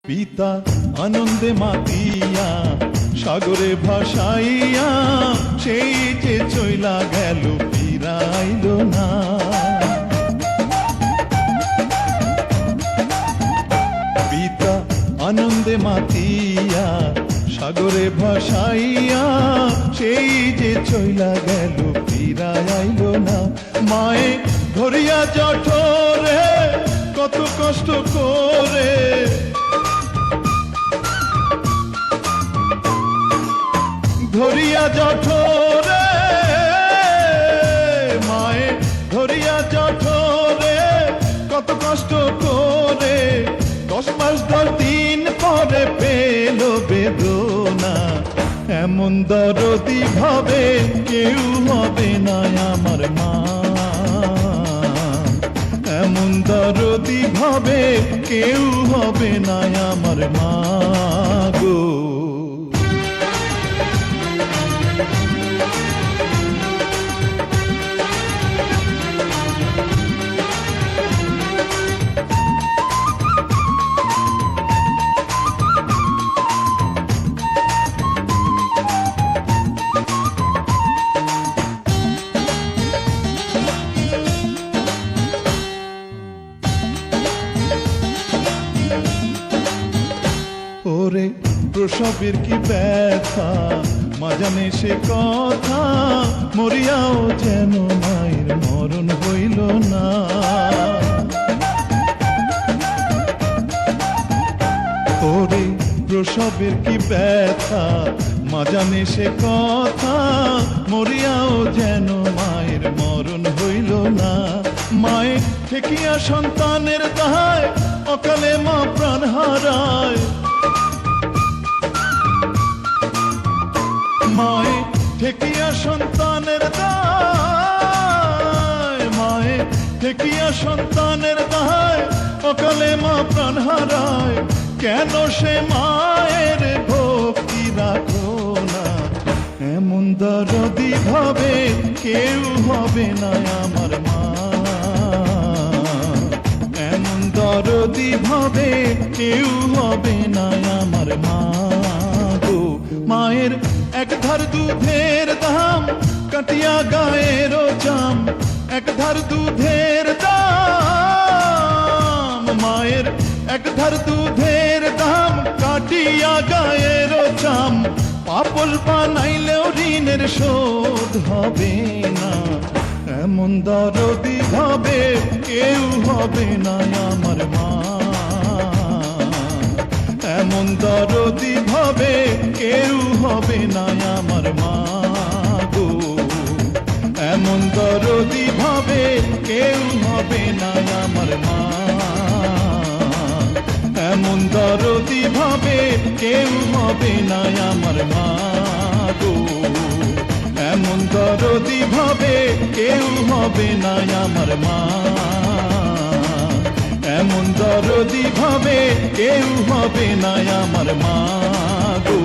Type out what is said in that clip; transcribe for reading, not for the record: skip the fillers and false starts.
পিতা আনন্দে মাতিয়া সাগরে ভাসাইয়া সেই যে চইলা গেল ফিরাইল না। পিতা আনন্দে মাতিয়া সাগরে ভাসাইয়া সেই যে চইলা গেল ফিরাইল না। মায়ে ধরিয়া জঠরে কত কষ্ট করে, ধরিয়া জঠরে মায়ে ধরিয়া জঠরে কত কষ্ট করে 10 মাস 10 দিন পরে পেল বেদনা। এমন দরদি ভাবে কেউ হবে না আমার মা, এমন দরদি ভাবে কেউ হবে না আমার মা গো। ওরে প্রসবের কি ব্যথা মা জানে সে কথা, মরিয়াও যেন মায়ের মরণ হইল না। ওরে প্রসবের কি ব্যথা মা জানে সে কথা, মরিয়াও যেন মায়ের মরণ হইল না। মায়ের ঠেকিয়া সন্তানের দায় অকালে মা প্রাণ হারায়, মায়ে ঠেকিয়া সন্তানের দায়, মায়ে ঠেকিয়া সন্তানের দায় অকালে মা প্রাণ হারায়। কেন সে মায়ের ভক্তি রাখো না, এমন দরদি ভাবে কেউ হবে না আমার মা, এমন দরদি ভাবে কেউ হবে না আমার মা গো। মায়ের এক ধার দুধের দাম কাটিয়া গায়ের চাম, এক ধার দুধের দাম, মায়ের এক ধার দুধের দাম কাটিয়া গায়ের চাম। পাপল বানাইলেও ঋণের শোধ হবে না, এমন দরদি ভাবে কেউ হবে না আমার মা, এমন দরদি ভাবে কেউ হবে না আমার মা গো। এমন দরদি ভাবে কেউ হবে না আমার মা, এমন দরদি ভাবে কেউ হবে না আমার মা গো। এমন দরদি ভাবে কেউ হবে না আমার মা, এমন দরদি ভাবে কেউ হবে না আমার মা গো।